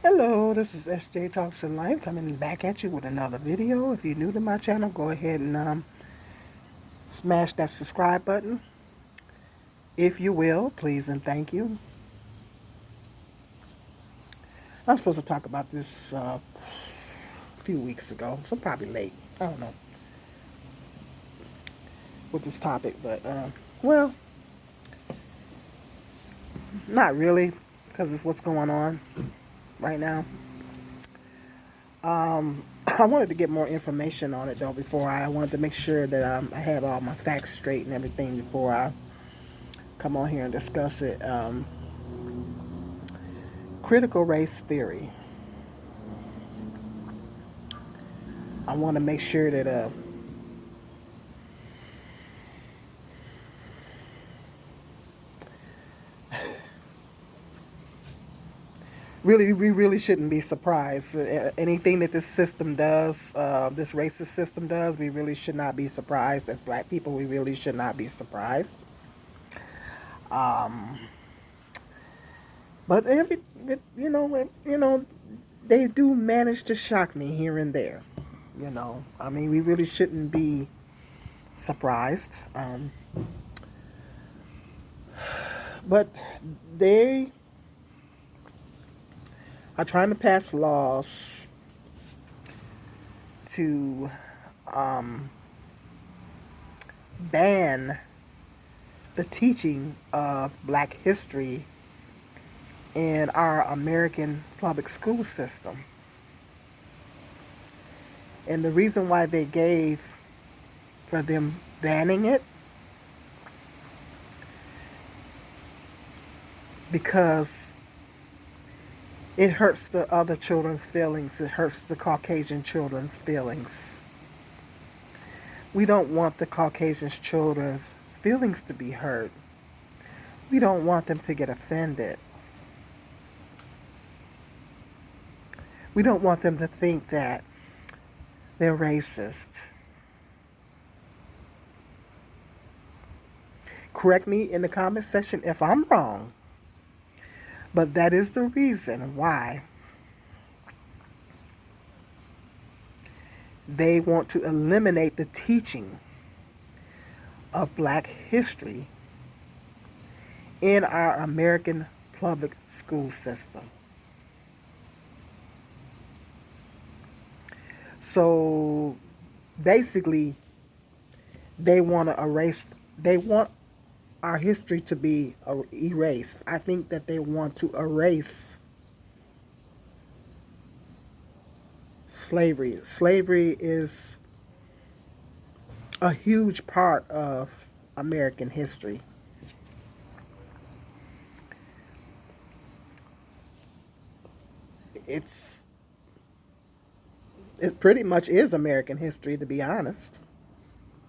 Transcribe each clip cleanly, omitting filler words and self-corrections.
Hello, this is SJ Talks in Life coming back at you with another video. If you're new to my channel, go ahead and smash that subscribe button. If you will, please and thank you. I was supposed to talk about this a few weeks ago, so I'm probably late. I don't know with this topic, but well, not really, because it's what's going on right now. I wanted to get more information on it though before I wanted to make sure that I have all my facts straight and everything before I come on here and discuss it. Critical race theory. I want to make sure that we really shouldn't be surprised. Anything that this system does, this racist system does, we really should not be surprised. As black people, we really should not be surprised. But they do manage to shock me here and there. I mean, we really shouldn't be surprised. But they are trying to pass laws to ban the teaching of black history in our American public school system. And the reason why they gave for them banning it, because it hurts the other children's feelings. It hurts the Caucasian children's feelings. We don't want the Caucasian children's feelings to be hurt. We don't want them to get offended. We don't want them to think that they're racist. Correct me in the comment section if I'm wrong. But that is the reason why they want to eliminate the teaching of black history in our American public school system. So basically, they want our history to be erased. I think that they want to erase slavery. Slavery is a huge part of American history. It pretty much is American history, to be honest,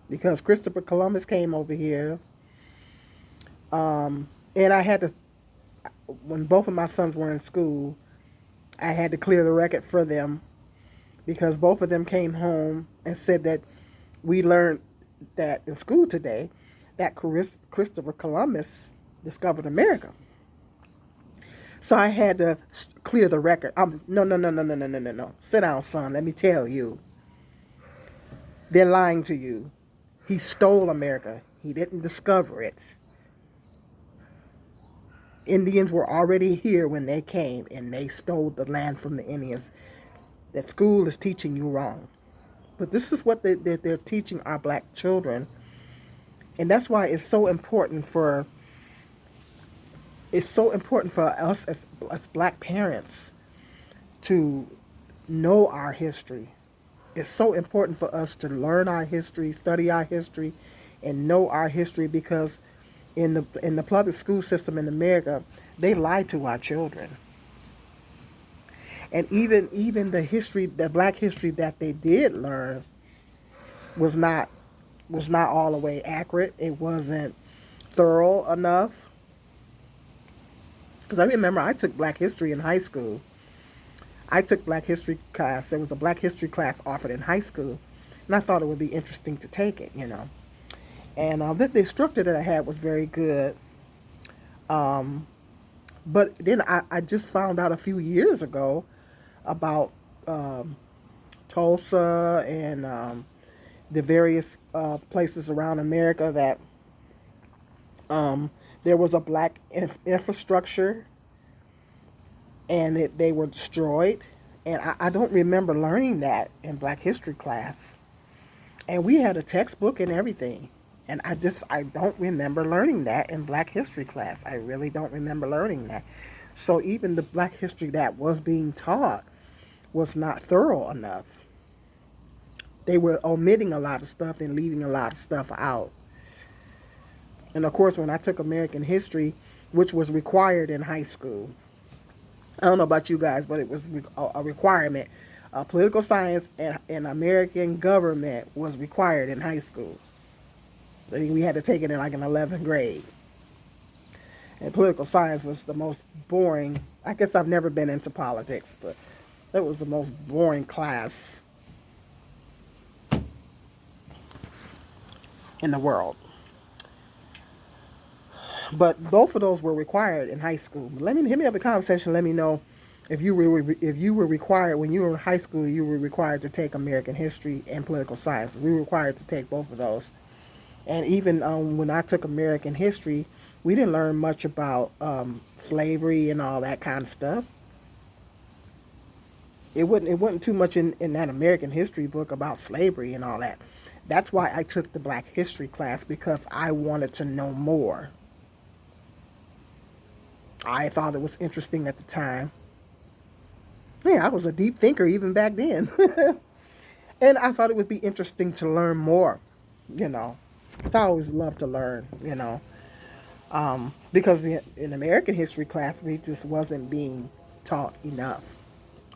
because Christopher Columbus came over here, and I had to, when both of my sons were in school, I had to clear the record for them, because both of them came home and said that we learned that in school today that Christopher Columbus discovered America. So I had to clear the record. No. Sit down, son. Let me tell you. They're lying to you. He stole America. He didn't discover it. Indians were already here when they came, and they stole the land from the Indians. That school is teaching you wrong. But this is what they're teaching our black children. And that's why it's so important for us as black parents to know our history. It's so important for us to learn our history, study our history, and know our history, because in the public school system in America, they lie to our children. And even the black history that they did learn was not all the way accurate. It wasn't thorough enough. Because I remember I took black history in high school. I took black history class. There was a black history class offered in high school, and I thought it would be interesting to take it, And the instructor that I had was very good. But then I just found out a few years ago about um, Tulsa and the various places around America that there was a black infrastructure and they were destroyed. And I don't remember learning that in Black History class. And we had a textbook and everything. And I don't remember learning that in Black History class. I really don't remember learning that. So even the Black history that was being taught was not thorough enough. They were omitting a lot of stuff and leaving a lot of stuff out. And of course, when I took American history, which was required in high school, I don't know about you guys, but it was a requirement. Political science and American government was required in high school. We had to take it in like an 11th grade. And political science was the most boring. I guess I've never been into politics, but it was the most boring class in the world. But both of those were required in high school. Hit me up in the comment section. Let me know if you were required when you were in high school. You were required to take American history and political science. We were required to take both of those. And even when I took American history, we didn't learn much about slavery and all that kind of stuff. It wasn't too much in that American history book about slavery and all that. That's why I took the Black history class, because I wanted to know more. I thought it was interesting at the time. Yeah, I was a deep thinker even back then. And I thought it would be interesting to learn more, you know. I always love to learn, you know. Because in American history class, we just wasn't being taught enough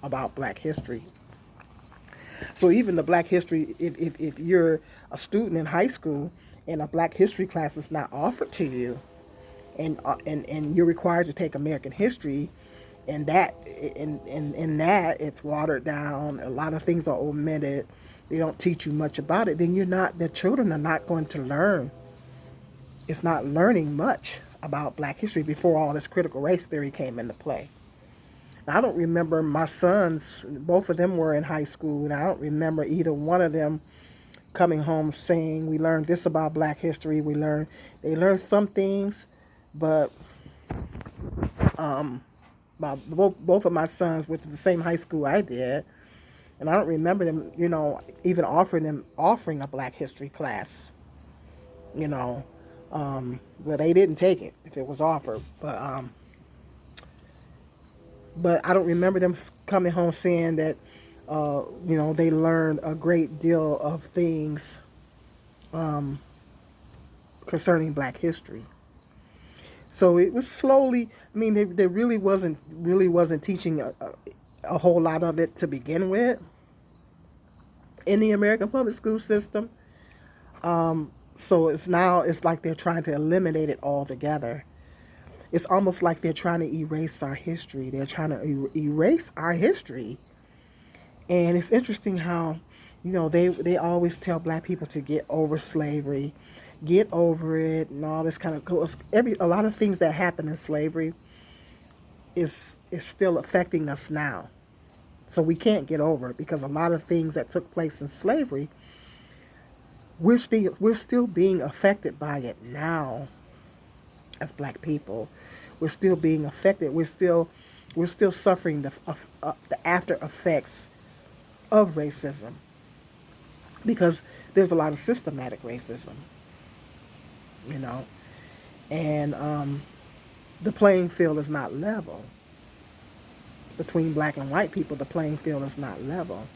about Black history. So even the Black history, if you're a student in high school and a Black history class is not offered to you, and you're required to take American history, and that in that it's watered down, a lot of things are omitted, they don't teach you much about it, then the children are not going to learn. It's not learning much about Black history before all this critical race theory came into play. Now, I don't remember my sons, both of them were in high school, and I don't remember either one of them coming home saying, we learned this about Black history, they learned some things, but both of my sons went to the same high school I did, and I don't remember them, even offering a Black history class, but they didn't take it if it was offered. But I don't remember them coming home saying that, they learned a great deal of things concerning Black history. So it was slowly. I mean, they really wasn't teaching a whole lot of it to begin with in the American public school system. So it's like they're trying to eliminate it altogether. It's almost like they're trying to erase our history. They're trying to erase our history. And it's interesting how, they always tell Black people to get over slavery, get over it, and all this kind of. A lot of things that happened in slavery is still affecting us now. So we can't get over it, because a lot of things that took place in slavery, we're still being affected by it now. As Black people, we're still being affected. We're still suffering the after effects of racism, because there's a lot of systematic racism, and the playing field is not level between Black and white people. The playing field is not level,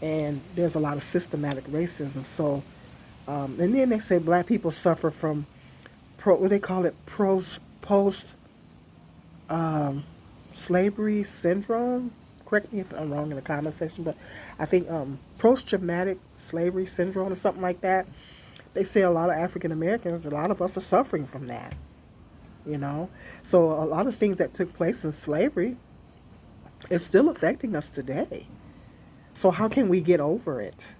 and there's a lot of systematic racism. So, and then they say Black people suffer from what they call it, post slavery syndrome. Correct me if I'm wrong in the comment section, but I think post traumatic slavery syndrome or something like that. They say a lot of African Americans, a lot of us are suffering from that. So a lot of things that took place in slavery is still affecting us today. So how can we get over it?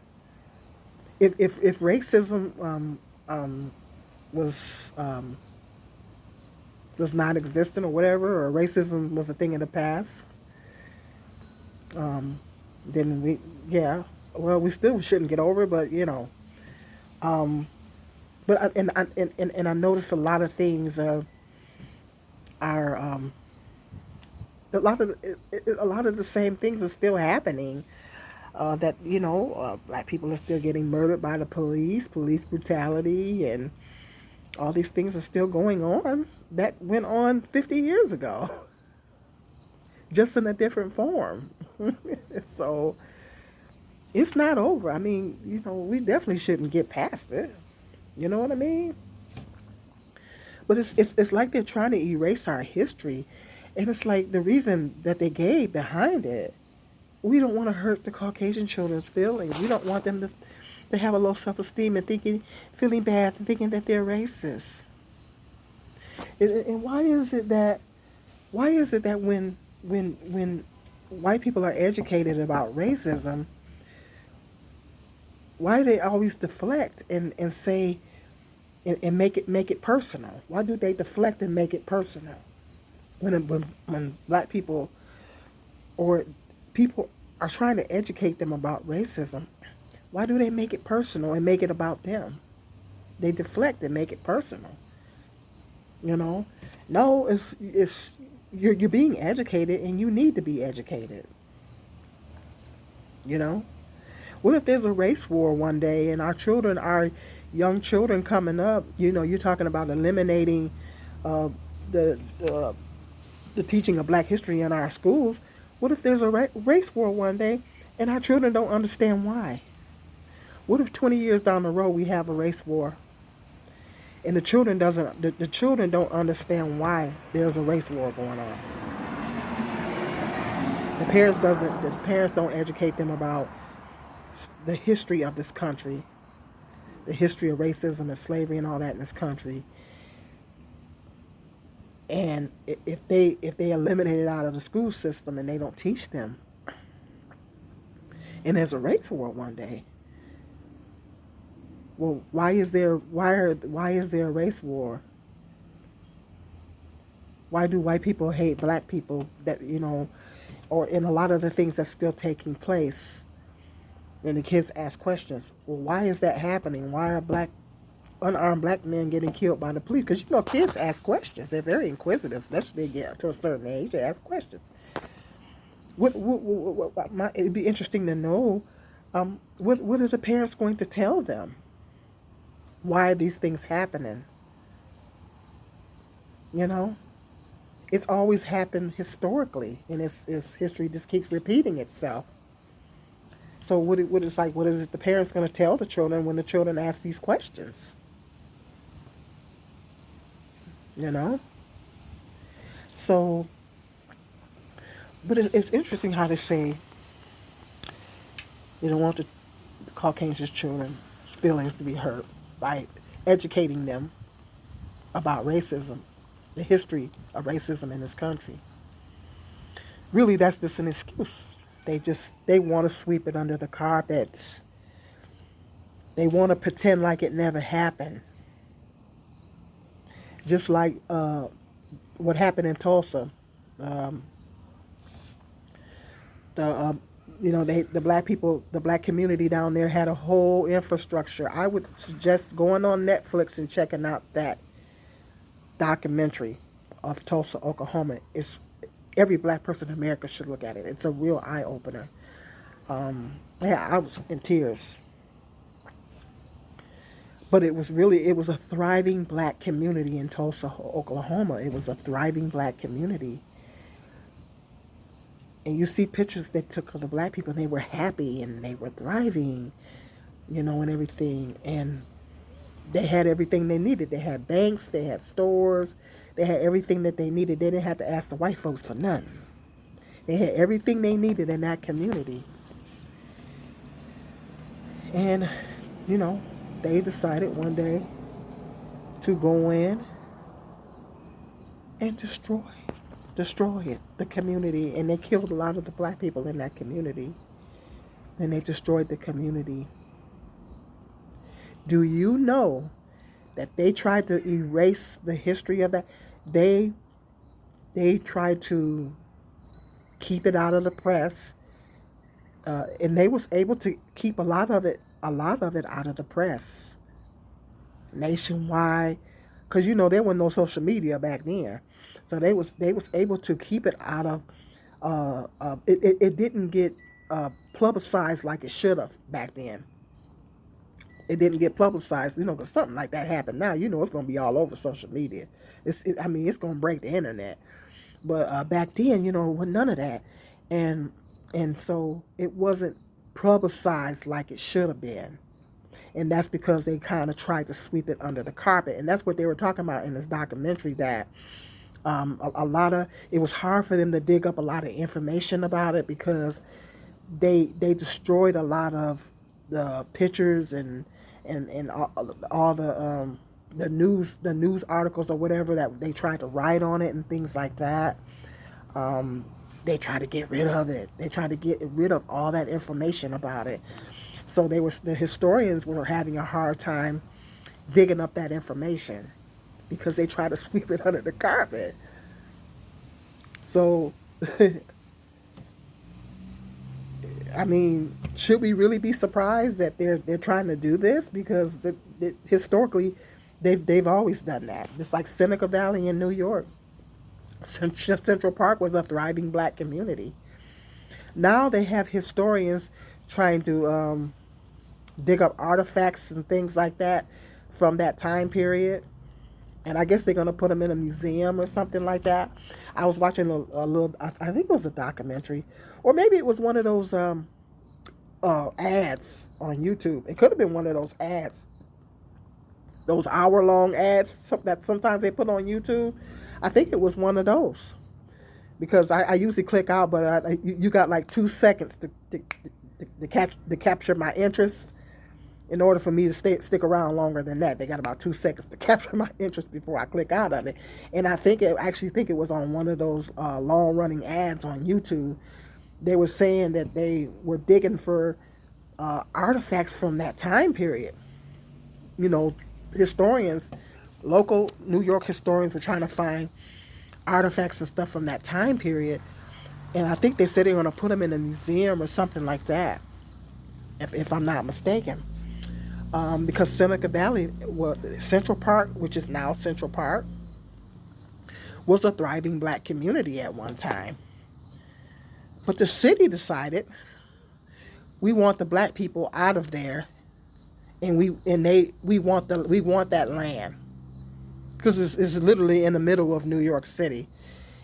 If racism was was non-existent or whatever, or racism was a thing in the past, then yeah, well, we still shouldn't get over it, but but I noticed a lot of things are a lot of the same things are still happening. That black people are still getting murdered by the police brutality, and all these things are still going on that went on 50 years ago, just in a different form. So it's not over. I mean, we definitely shouldn't get past it. You know what I mean? But it's like they're trying to erase our history, and it's like the reason that they gave behind it. We don't want to hurt the Caucasian children's feelings. We don't want them to have a low self-esteem and feeling bad and thinking that they're racist. And why is it that when white people are educated about racism, why they always deflect and say and make it personal? Why do they deflect and make it personal when black people or people are trying to educate them about racism? Why do they make it personal and make it about them? They deflect and make it personal. No, it's you're being educated and you need to be educated. What if there's a race war one day and our young children coming up, you're talking about eliminating the the teaching of black history in our schools. What if there's a race war one day and our children don't understand why? What if 20 years down the road we have a race war and the children don't understand why there's a race war going on? The parents don't educate them about the history of this country, the history of racism and slavery and all that in this country. And if they eliminate it out of the school system and they don't teach them, and there's a race war one day, well, why is there a race war? Why do white people hate black people? Or in a lot of the things that's still taking place. And the kids ask questions. Well, why is that happening? Why are unarmed black men getting killed by the police? Because kids ask questions. They're very inquisitive, especially they get to a certain age. They ask questions. It'd be interesting to know. What are the parents going to tell them? Why are these things happening? It's always happened historically, and its history just keeps repeating itself. So what is it the parents going to tell the children when the children ask these questions? So, but it's interesting how they say you don't want the Caucasian children's feelings to be hurt by educating them about racism, the history of racism in this country. Really, that's just an excuse. They want to sweep it under the carpet. They want to pretend like it never happened. Just like what happened in Tulsa. The black people, the black community down there had a whole infrastructure. I would suggest going on Netflix and checking out that documentary of Tulsa, Oklahoma. Every black person in America should look at it. It's a real eye-opener. I was in tears. But it was a thriving black community in Tulsa, Oklahoma. It was a thriving black community. And you see pictures they took of the black people, and they were happy, and they were thriving, and everything. And they had everything they needed. They had banks, they had stores, they had everything that they needed. They didn't have to ask the white folks for nothing. They had everything they needed in that community. And, they decided one day to go in and destroy it, the community. And they killed a lot of the black people in that community. And they destroyed the community. Do you know that they tried to erase the history of that? They they tried to keep it out of the press, and they was able to keep a lot of it out of the press nationwide, because there was no social media back then, so they was able to keep it out of. It didn't get publicized like it should have back then. It didn't get publicized, because something like that happened now. It's going to be all over social media. I mean, it's going to break the internet. But back then, with none of that, and so it wasn't publicized like it should have been, and that's because they kind of tried to sweep it under the carpet, and that's what they were talking about in this documentary. That a lot of it was hard for them to dig up a lot of information about it because they destroyed a lot of the pictures and all the news articles or whatever that they tried to write on it and things like that. They tried to get rid of it. They tried to get rid of all that information about it. So the historians were having a hard time digging up that information because they tried to sweep it under the carpet. So, I mean, should we really be surprised that they're trying to do this? Because historically, they've always done that. Just like Seneca Valley in New York, Central Park was a thriving black community. Now they have historians trying to dig up artifacts and things like that from that time period, and I guess they're gonna put them in a museum or something like that. I was watching a little. I think it was a documentary, or maybe it was one of those ads on YouTube. It could have been one of those ads, those hour-long ads that sometimes they put on YouTube. I think it was one of those because I usually click out, but you got like 2 seconds to capture my interest. In order for me to stick around longer than that, they got about 2 seconds to capture my interest before I click out of it. And I actually think it was on one of those long-running ads on YouTube. They were saying that they were digging for artifacts from that time period. You know, historians, local New York historians were trying to find artifacts and stuff from that time period. And I think they said they were going to put them in a museum or something like that, if I'm not mistaken. Because Seneca Valley, Central Park, which is now Central Park, was a thriving black community at one time. But the city decided we want the black people out of there, and we want that land because it's literally in the middle of New York City.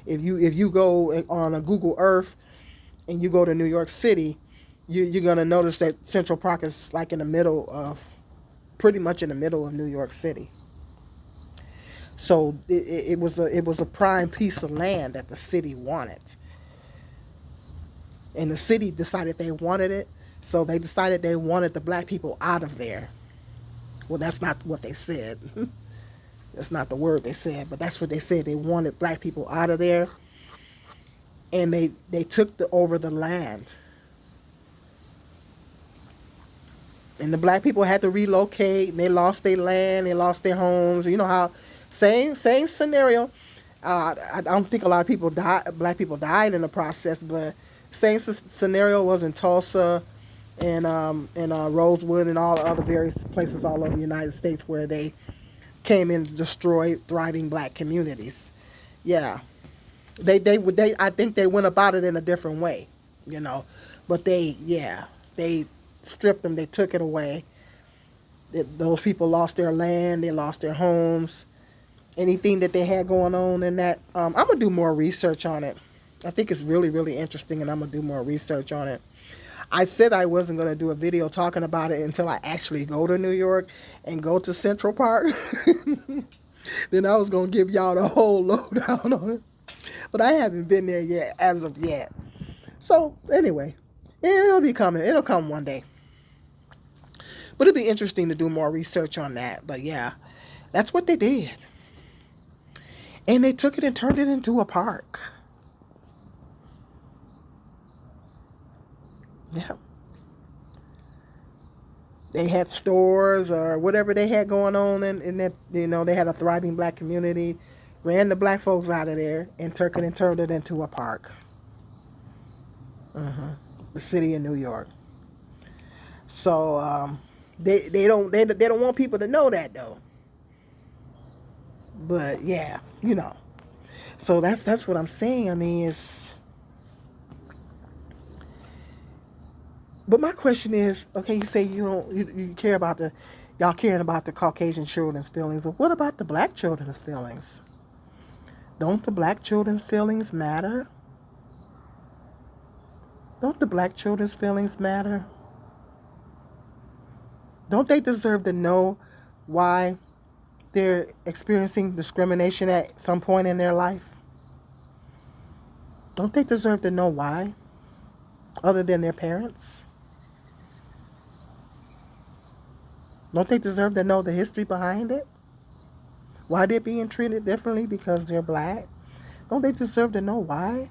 If you go on a Google Earth and you go to New York City, you're gonna notice that Central Park is like in the middle of, pretty much in the middle of New York City. So it was a prime piece of land that the city wanted, and the city decided they wanted it. So they decided they wanted the black people out of there. Well, that's not what they said. That's not the word they said, but that's what they said. They wanted black people out of there, and they took over the land. And the black people had to relocate, and they lost their land, they lost their homes. You know how, same scenario. I don't think a lot of black people died in the process, but same scenario was in Tulsa and Rosewood and all the other various places all over the United States where they came in to destroy thriving black communities. Yeah, they I think they went about it in a different way, but they stripped them, they took it away. Those people lost their land, they lost their homes, anything that they had going on in that. I'm gonna do more research on it. I think it's really, really interesting, and I'm gonna do more research on it. I said I wasn't gonna do a video talking about it until I actually go to New York and go to Central Park. Then I was gonna give y'all the whole lowdown on it, but I haven't been there yet, as of yet. So anyway, it'll be coming. It'll come one day. But it'd be interesting to do more research on that. But yeah, that's what they did. And they took it and turned it into a park. Yeah. They had stores or whatever they had going on in that, they had a thriving black community. ran the black folks out of there, and turned it into a park. The city of New York. So they don't want people to know that though. But yeah, you know. So that's what I'm saying. I mean, it's. But my question is, okay, you say you care about y'all caring about the Caucasian children's feelings, but what about the black children's feelings? Don't the black children's feelings matter? Don't the black children's feelings matter? Don't they deserve to know why they're experiencing discrimination at some point in their life? Don't they deserve to know why, other than their parents? Don't they deserve to know the history behind it? Why they're being treated differently because they're black? Don't they deserve to know why?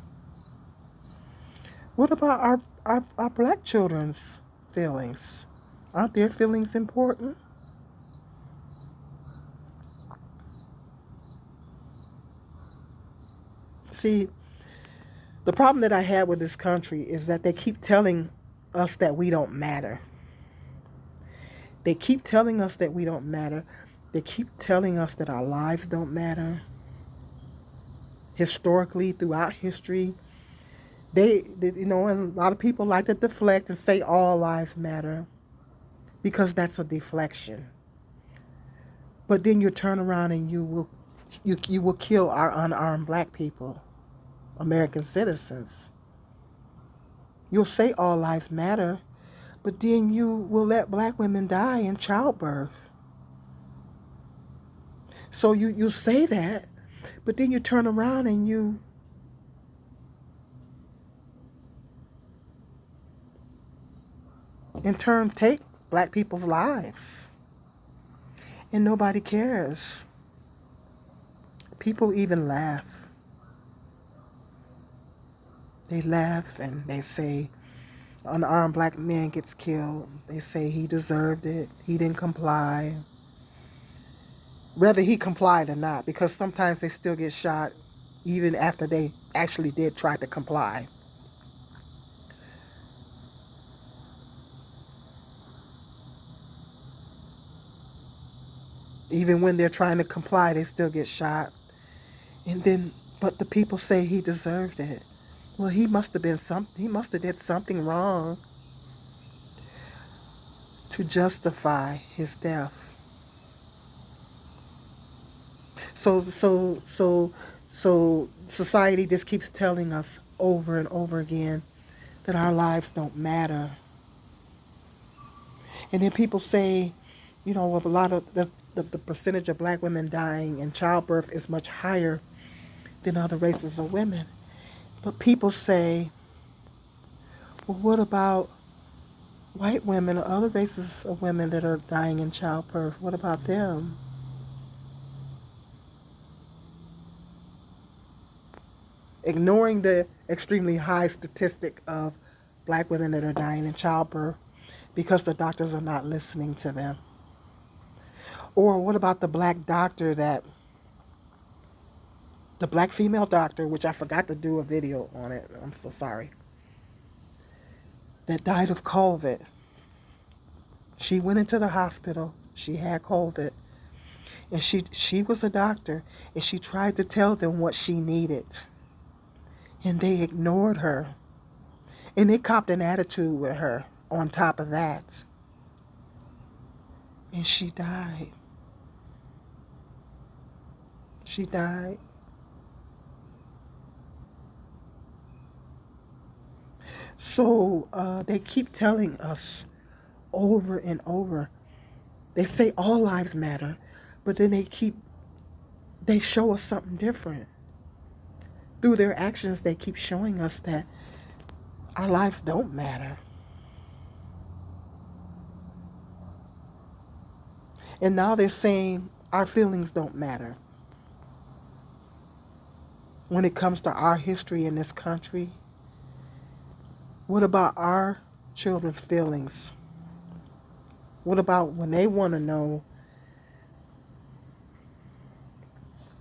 What about our black children's feelings? Aren't their feelings important? See, the problem that I have with this country is that they keep telling us that we don't matter. They keep telling us that we don't matter. They keep telling us that our lives don't matter. Historically, throughout history, and a lot of people like to deflect and say all lives matter because that's a deflection. But then you turn around and you will kill our unarmed black people, American citizens. You'll say all lives matter, but then you will let black women die in childbirth. So you say that, but then you turn around and you in turn take black people's lives. And nobody cares. People even laugh. They laugh and they say, an unarmed black man gets killed. They say he deserved it. He didn't comply. Whether he complied or not, because sometimes they still get shot even after they actually did try to comply. Even when they're trying to comply, they still get shot. And then, but the people say he deserved it. Well, he must have did something wrong to justify his death. So society just keeps telling us over and over again that our lives don't matter. And then people say, a lot of the percentage of black women dying in childbirth is much higher than other races of women. But people say, well, what about white women or other races of women that are dying in childbirth? What about them? Ignoring the extremely high statistic of black women that are dying in childbirth because the doctors are not listening to them. Or what about the black female doctor, which I forgot to do a video on it, I'm so sorry, that died of COVID. She went into the hospital, she had COVID, and she was a doctor, and she tried to tell them what she needed. And they ignored her. And they copped an attitude with her on top of that. And she died. She died. So they keep telling us over and over. They say all lives matter, but then they show us something different. Through their actions, they keep showing us that our lives don't matter. And now they're saying our feelings don't matter. When it comes to our history in this country, what about our children's feelings? What about when they want to know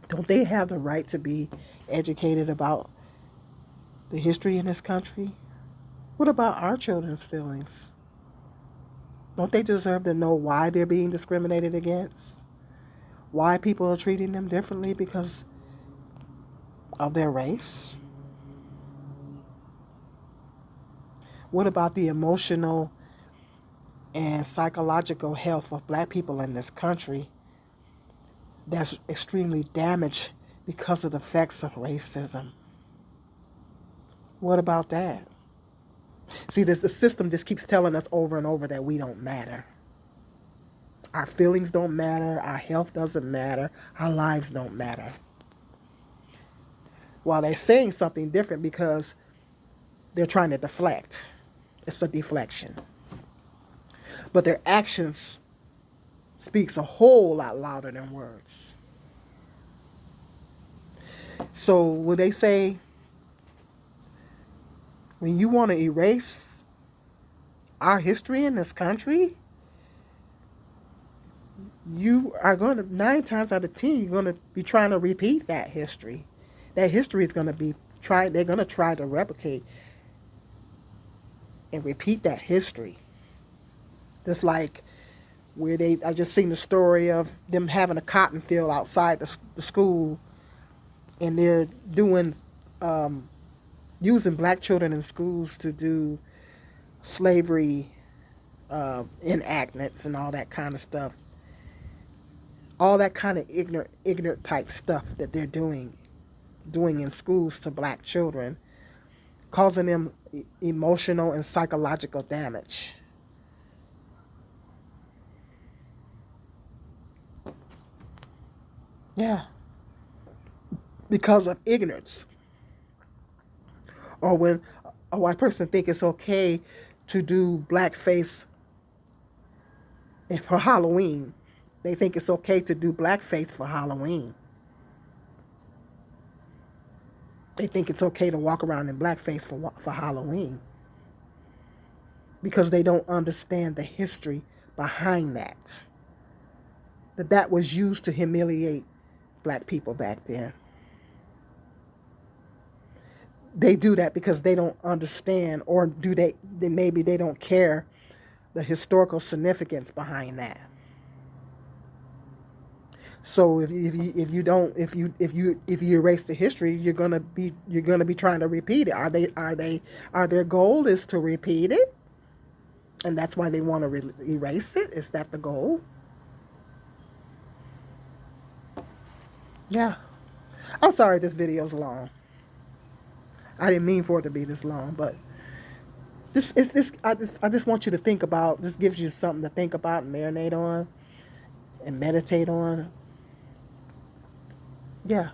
Don't they have the right to be educated about the history in this country? What about our children's feelings? Don't they deserve to know why they're being discriminated against? Why people are treating them differently because of their race? What about the emotional and psychological health of black people in this country that's extremely damaged because of the effects of racism? What about that? See, the system just keeps telling us over and over that we don't matter. Our feelings don't matter, our health doesn't matter, our lives don't matter. While they're saying something different because they're trying to deflect. It's a deflection. But their actions speaks a whole lot louder than words. So when they say, when you want to erase our history in this country, you are going to, 9 times out of 10, you're going to be trying to repeat that history. That history is going to be they're going to try to replicate and repeat that history. Just like where I just seen the story of them having a cotton field outside the school, and they're doing, using black children in schools to do slavery enactments and all that kind of stuff. All that kind of ignorant type stuff that they're doing in schools to black children, causing them emotional and psychological damage. Yeah, because of ignorance. Or when a white person think it's okay to do blackface for Halloween. They think it's okay to do blackface for Halloween. They think it's okay to walk around in blackface for Halloween because they don't understand the history behind that. That was used to humiliate black people back then. They do that because they don't understand, or do they maybe they don't care the historical significance behind that. So if you erase the history, you're gonna be trying to repeat it. Are their goal is to repeat it, and that's why they want to erase it? Is that the goal? Yeah. I'm sorry this video's long. I didn't mean for it to be this long, but I just want you to think about. This gives you something to think about and marinate on and meditate on. Yeah.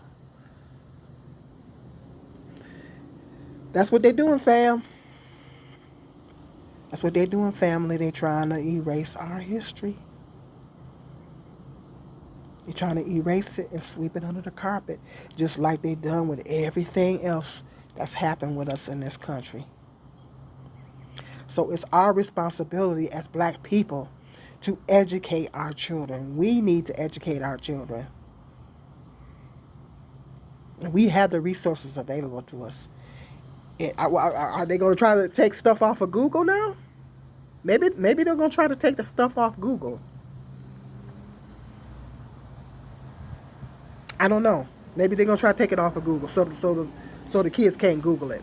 That's what they're doing, fam. That's what they're doing, family. They're trying to erase our history. They're trying to erase it and sweep it under the carpet, just like they've done with everything else that's happened with us in this country. So it's our responsibility as black people to educate our children. We need to educate our children. And we have the resources available to us. Are they going to try to take stuff off of Google now? Maybe they're going to try to take the stuff off Google. I don't know. Maybe they're going to try to take it off of Google so the kids can't Google it.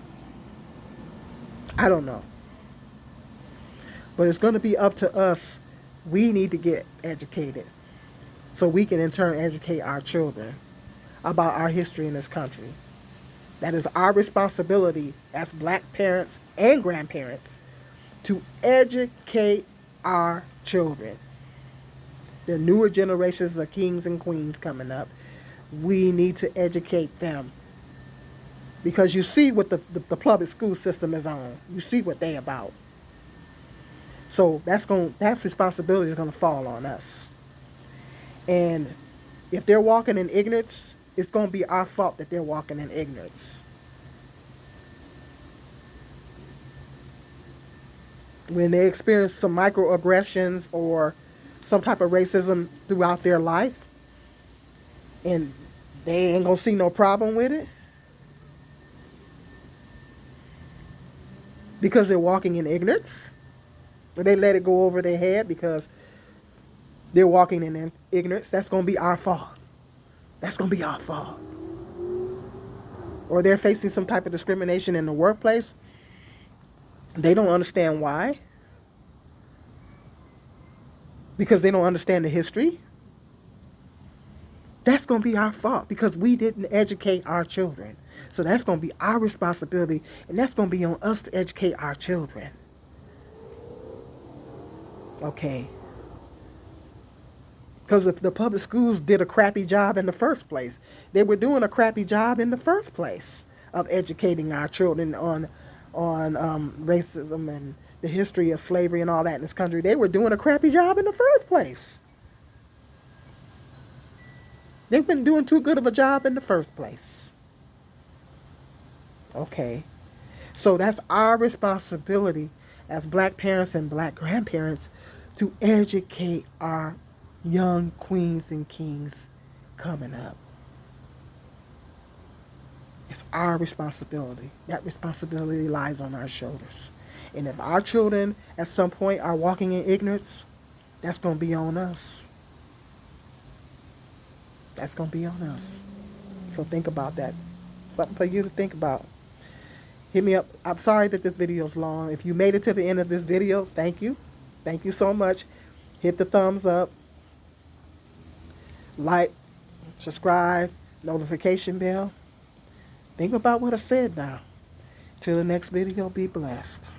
I don't know. But it's going to be up to us. We need to get educated so we can in turn educate our children about our history in this country. That is our responsibility as black parents and grandparents to educate our children. The newer generations of kings and queens coming up, we need to educate them. Because you see what the public school system is on. You see what they about. So that responsibility is going to fall on us. And if they're walking in ignorance, it's going to be our fault that they're walking in ignorance. When they experience some microaggressions or some type of racism throughout their life, and They ain't gonna see no problem with it because they're walking in ignorance. Or they let it go over their head because they're walking in ignorance. That's gonna be our fault. That's gonna be our fault. Or they're facing some type of discrimination in the workplace. They don't understand why. Because they don't understand the history. That's going to be our fault because we didn't educate our children. So that's going to be our responsibility, and that's going to be on us to educate our children. Okay. Because if the public schools did a crappy job in the first place, they were doing a crappy job in the first place of educating our children on racism and the history of slavery and all that in this country. They were doing a crappy job in the first place. They've been doing too good of a job in the first place. Okay. So that's our responsibility as black parents and black grandparents to educate our young queens and kings coming up. It's our responsibility. That responsibility lies on our shoulders. And if our children at some point are walking in ignorance, that's going to be on us. That's going to be on us. So think about that. Something for you to think about. Hit me up. I'm sorry that this video is long. If you made it to the end of this video, thank you. Thank you so much. Hit the thumbs up. Like, subscribe, notification bell. Think about what I said now. Till the next video, be blessed.